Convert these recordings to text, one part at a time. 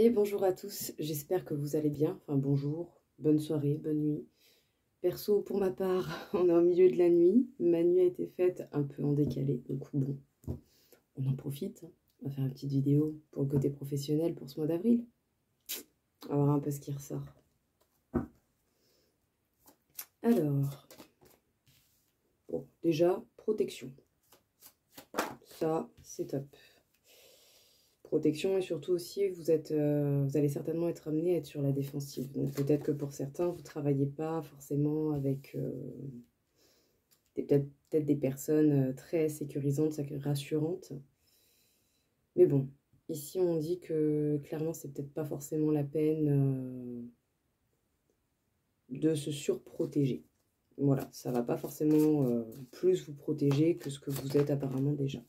Et bonjour à tous, j'espère que vous allez bien. Enfin bonjour, bonne soirée, bonne nuit. Perso, pour ma part, on est au milieu de la nuit. Ma nuit a été faite un peu en décalé, donc bon, on en profite. On va faire une petite vidéo pour le côté professionnel pour ce mois d'avril. On va voir un peu ce qui ressort. Alors, bon, déjà, protection. Ça, c'est top. Protection et surtout aussi, vous allez certainement être amené à être sur la défensive. Donc peut-être que pour certains, vous ne travaillez pas forcément avec peut-être des personnes très sécurisantes, rassurantes. Mais bon, ici on dit que clairement, c'est peut-être pas forcément la peine de se surprotéger. Voilà, ça va pas forcément plus vous protéger que ce que vous êtes apparemment déjà.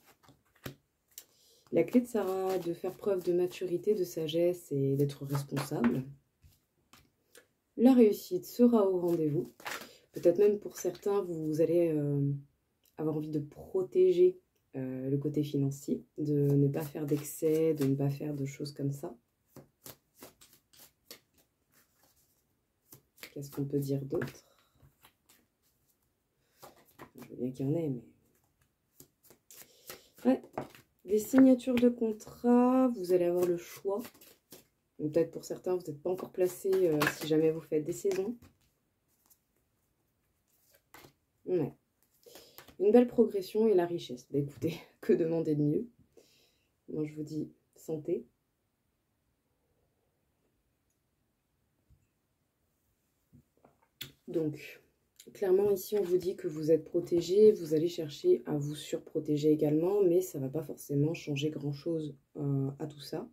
La clé de Sarah, de faire preuve de maturité, de sagesse et d'être responsable. La réussite sera au rendez-vous. Peut-être même pour certains, vous allez avoir envie de protéger le côté financier, de ne pas faire d'excès, de ne pas faire de choses comme ça. Qu'est-ce qu'on peut dire d'autre? Je veux bien qu'il y en ait, mais... Ouais. Des signatures de contrat, vous allez avoir le choix. Peut-être pour certains, vous n'êtes pas encore placé si jamais vous faites des saisons. Ouais. Une belle progression et la richesse. Bah, écoutez, que demander de mieux? Moi, je vous dis santé. Donc, clairement, ici, on vous dit que vous êtes protégé. Vous allez chercher à vous surprotéger également, mais ça ne va pas forcément changer grand-chose à tout ça.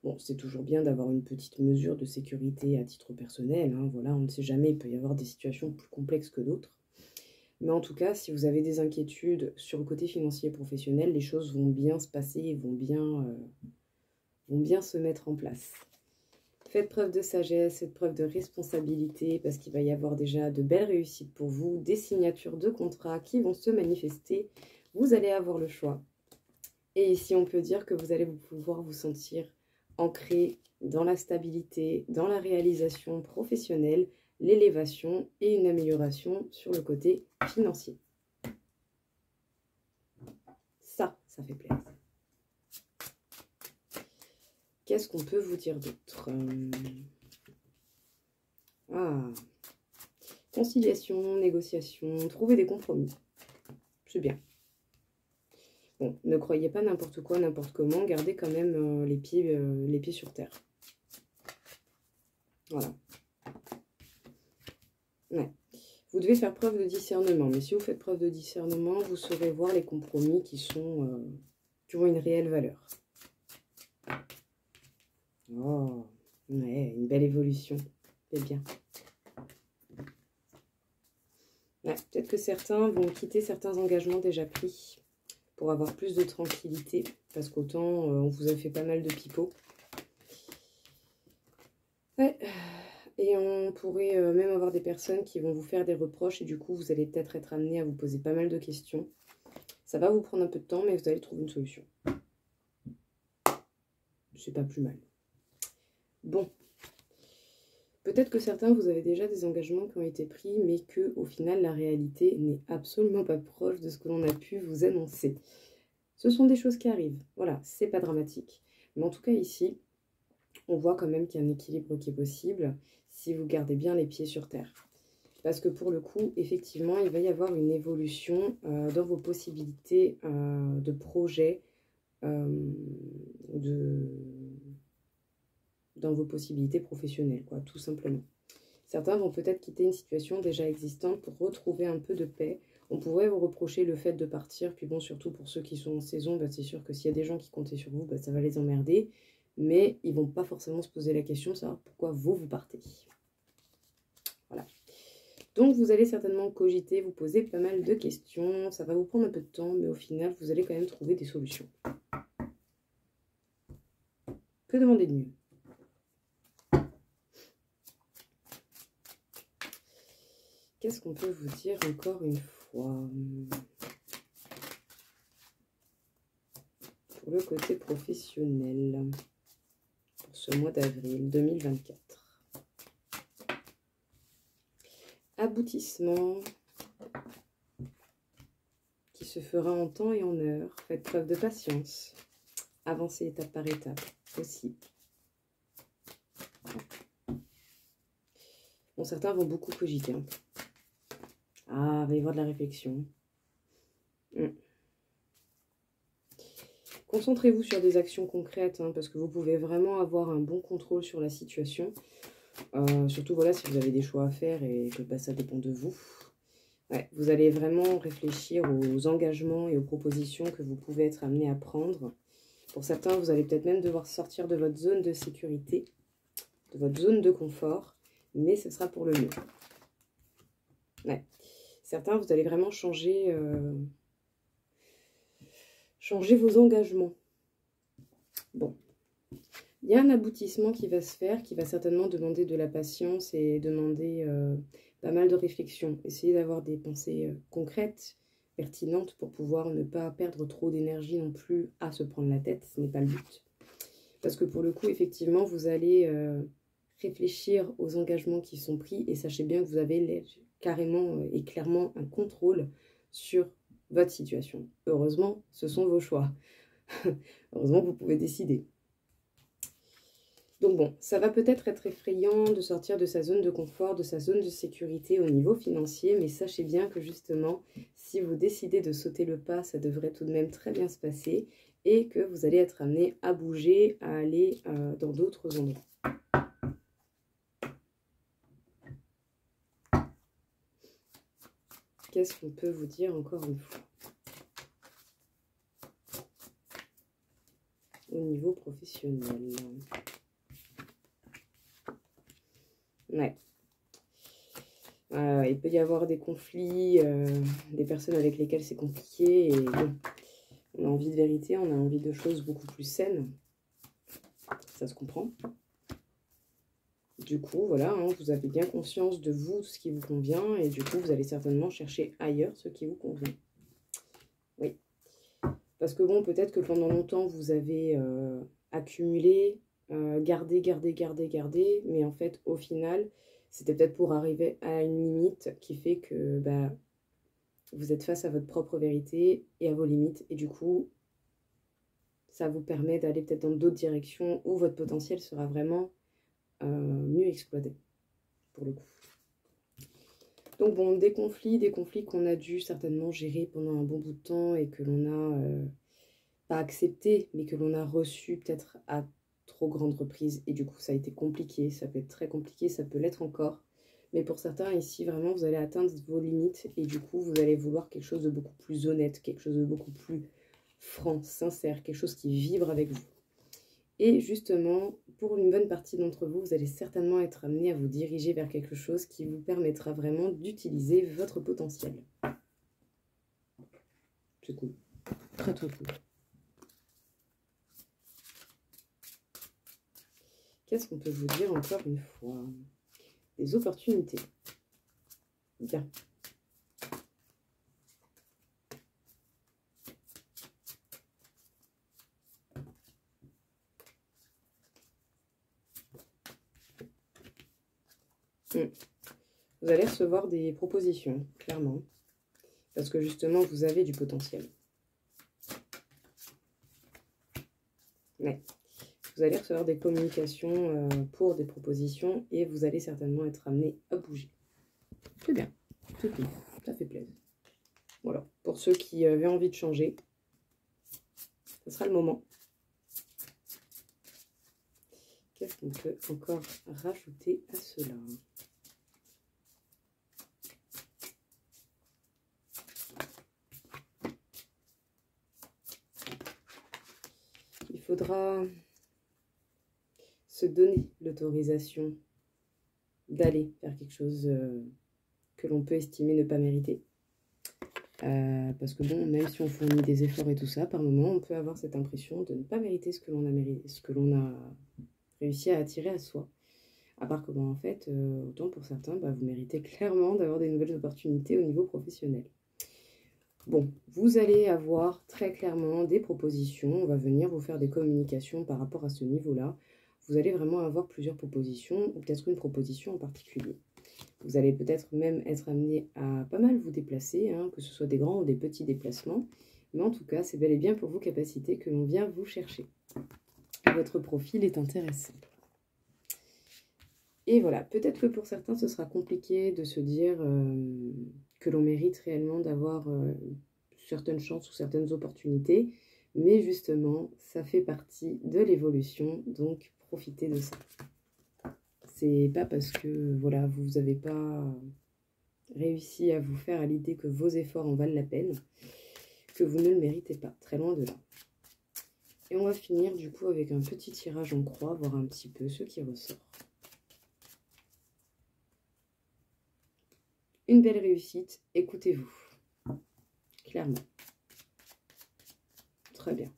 Bon, c'est toujours bien d'avoir une petite mesure de sécurité à titre personnel. Hein, voilà, on ne sait jamais, il peut y avoir des situations plus complexes que d'autres. Mais en tout cas, si vous avez des inquiétudes sur le côté financier et professionnel, les choses vont bien se passer et vont bien se mettre en place. Faites preuve de sagesse, faites preuve de responsabilité parce qu'il va y avoir déjà de belles réussites pour vous, des signatures de contrats qui vont se manifester. Vous allez avoir le choix. Et ici, on peut dire que vous allez pouvoir vous sentir ancré dans la stabilité, dans la réalisation professionnelle, l'élévation et une amélioration sur le côté financier. Ça fait plaisir. Qu'est-ce qu'on peut vous dire d'autre? Conciliation, négociation, trouver des compromis. C'est bien. Bon, ne croyez pas n'importe quoi, n'importe comment. Gardez quand même les pieds sur terre. Voilà. Ouais. Vous devez faire preuve de discernement. Mais si vous faites preuve de discernement, vous saurez voir les compromis qui ont une réelle valeur. Oh, ouais, une belle évolution. C'est bien. Ouais, peut-être que certains vont quitter certains engagements déjà pris pour avoir plus de tranquillité. Parce qu'autant, on vous a fait pas mal de pipeaux. Ouais. Et on pourrait même avoir des personnes qui vont vous faire des reproches. Et du coup, vous allez peut-être être amené à vous poser pas mal de questions. Ça va vous prendre un peu de temps, mais vous allez trouver une solution. C'est pas plus mal. Bon. Peut-être que certains, vous avez déjà des engagements qui ont été pris, mais que au final, la réalité n'est absolument pas proche de ce que l'on a pu vous annoncer. Ce sont des choses qui arrivent. Voilà, c'est pas dramatique. Mais en tout cas, ici, on voit quand même qu'il y a un équilibre qui est possible si vous gardez bien les pieds sur terre. Parce que pour le coup, effectivement, il va y avoir une évolution dans vos possibilités de projet, dans vos possibilités professionnelles, quoi, tout simplement. Certains vont peut-être quitter une situation déjà existante pour retrouver un peu de paix. On pourrait vous reprocher le fait de partir, puis bon, surtout pour ceux qui sont en saison, bah, c'est sûr que s'il y a des gens qui comptaient sur vous, bah, ça va les emmerder, mais ils ne vont pas forcément se poser la question de savoir pourquoi vous partez. Voilà. Donc, vous allez certainement cogiter, vous poser pas mal de questions, ça va vous prendre un peu de temps, mais au final, vous allez quand même trouver des solutions. Que demander de mieux? Qu'est-ce qu'on peut vous dire encore une fois? Pour le côté professionnel. Pour ce mois d'avril 2024. Aboutissement qui se fera en temps et en heure. Faites preuve de patience. Avancez étape par étape aussi. Bon, certains vont beaucoup cogiter. Hein. Ah, il va y avoir de la réflexion. Concentrez-vous sur des actions concrètes, hein, parce que vous pouvez vraiment avoir un bon contrôle sur la situation. Surtout, voilà, si vous avez des choix à faire et que bah, ça dépend de vous. Ouais, vous allez vraiment réfléchir aux engagements et aux propositions que vous pouvez être amené à prendre. Pour certains, vous allez peut-être même devoir sortir de votre zone de sécurité, de votre zone de confort, mais ce sera pour le mieux. Ouais. Certains, vous allez vraiment changer vos engagements. Bon. Il y a un aboutissement qui va se faire, qui va certainement demander de la patience et demander pas mal de réflexion. Essayez d'avoir des pensées concrètes, pertinentes, pour pouvoir ne pas perdre trop d'énergie non plus à se prendre la tête. Ce n'est pas le but. Parce que pour le coup, effectivement, vous allez réfléchir aux engagements qui sont pris et sachez bien que vous avez carrément et clairement un contrôle sur votre situation. Heureusement, ce sont vos choix. Heureusement, vous pouvez décider. Donc bon, ça va peut-être être effrayant de sortir de sa zone de confort, de sa zone de sécurité au niveau financier, mais sachez bien que justement, si vous décidez de sauter le pas, ça devrait tout de même très bien se passer et que vous allez être amené à bouger, à aller dans d'autres endroits. Qu'est-ce qu'on peut vous dire encore une fois? Au niveau professionnel. Ouais. Il peut y avoir des conflits, des personnes avec lesquelles c'est compliqué. Et bon, on a envie de vérité, on a envie de choses beaucoup plus saines. Ça se comprend. Du coup, voilà, hein, vous avez bien conscience de vous, de ce qui vous convient. Et du coup, vous allez certainement chercher ailleurs ce qui vous convient. Oui. Parce que bon, peut-être que pendant longtemps, vous avez accumulé, gardé. Mais en fait, au final, c'était peut-être pour arriver à une limite qui fait que bah, vous êtes face à votre propre vérité et à vos limites. Et du coup, ça vous permet d'aller peut-être dans d'autres directions où votre potentiel sera vraiment mieux exploité, pour le coup. Donc bon, des conflits qu'on a dû certainement gérer pendant un bon bout de temps et que l'on a pas accepté, mais que l'on a reçu peut-être à trop grande reprise. Et du coup, ça a été compliqué, ça peut être très compliqué, ça peut l'être encore. Mais pour certains, ici, vraiment, vous allez atteindre vos limites et du coup, vous allez vouloir quelque chose de beaucoup plus honnête, quelque chose de beaucoup plus franc, sincère, quelque chose qui vibre avec vous. Et justement, pour une bonne partie d'entre vous, vous allez certainement être amené à vous diriger vers quelque chose qui vous permettra vraiment d'utiliser votre potentiel. C'est cool. Très très cool. Qu'est-ce qu'on peut vous dire encore une fois? Des opportunités. Bien. Vous allez recevoir des propositions, clairement. Parce que justement, vous avez du potentiel. Ouais. Vous allez recevoir des communications pour des propositions et vous allez certainement être amené à bouger. C'est bien, c'est cool, ça fait plaisir. Voilà, pour ceux qui avaient envie de changer, ce sera le moment. Qu'est-ce qu'on peut encore rajouter à cela? Il faudra se donner l'autorisation d'aller vers quelque chose que l'on peut estimer ne pas mériter. Parce que bon, même si on fournit des efforts et tout ça, par moment, on peut avoir cette impression de ne pas mériter ce que l'on a mérité, ce que l'on a réussi à attirer à soi. À part que, bon, en fait, autant pour certains, bah, vous méritez clairement d'avoir des nouvelles opportunités au niveau professionnel. Bon, vous allez avoir très clairement des propositions. On va venir vous faire des communications par rapport à ce niveau-là. vous allez vraiment avoir plusieurs propositions, ou peut-être une proposition en particulier. Vous allez peut-être même être amené à pas mal vous déplacer, hein, que ce soit des grands ou des petits déplacements. Mais en tout cas, c'est bel et bien pour vos capacités que l'on vient vous chercher. Votre profil est intéressant. Et voilà, peut-être que pour certains, ce sera compliqué de se dire que l'on mérite réellement d'avoir certaines chances ou certaines opportunités. Mais justement, ça fait partie de l'évolution, donc profitez de ça. C'est pas parce que voilà, vous n'avez pas réussi à vous faire à l'idée que vos efforts en valent la peine que vous ne le méritez pas, très loin de là. Et on va finir du coup avec un petit tirage en croix, voir un petit peu ce qui ressort. Une belle réussite, écoutez-vous. Clairement. Très bien.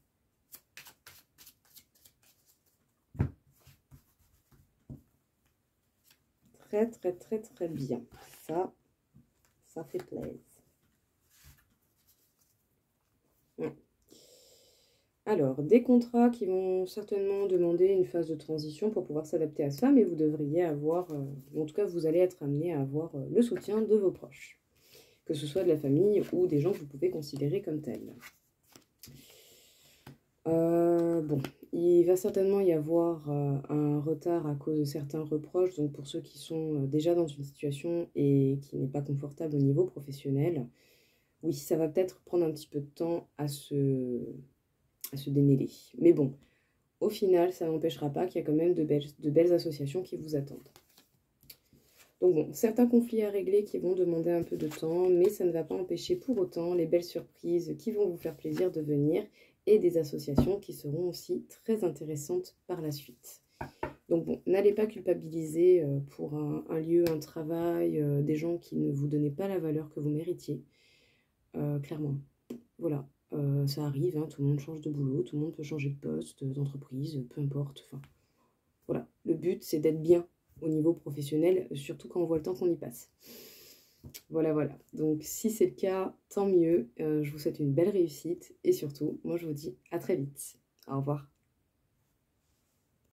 Très, très, très, très bien. Ça fait plaisir. Ouais. Alors, des contrats qui vont certainement demander une phase de transition pour pouvoir s'adapter à ça, mais vous devriez avoir, en tout cas, vous allez être amené à avoir le soutien de vos proches, que ce soit de la famille ou des gens que vous pouvez considérer comme tels. Bon, il va certainement y avoir un retard à cause de certains reproches, donc pour ceux qui sont déjà dans une situation et qui n'est pas confortable au niveau professionnel, oui, ça va peut-être prendre un petit peu de temps à se démêler. Mais bon, au final, ça n'empêchera pas qu'il y a quand même de belles associations qui vous attendent. Donc bon, certains conflits à régler qui vont demander un peu de temps, mais ça ne va pas empêcher pour autant les belles surprises qui vont vous faire plaisir de venir et des associations qui seront aussi très intéressantes par la suite. Donc bon, n'allez pas culpabiliser pour un lieu, un travail, des gens qui ne vous donnaient pas la valeur que vous méritiez. Clairement, voilà, ça arrive, hein, tout le monde change de boulot, tout le monde peut changer de poste, d'entreprise, peu importe. Enfin, voilà, le but c'est d'être bien au niveau professionnel, surtout quand on voit le temps qu'on y passe. Voilà, voilà. Donc, si c'est le cas, tant mieux. Je vous souhaite une belle réussite. Et surtout, moi, je vous dis à très vite. Au revoir.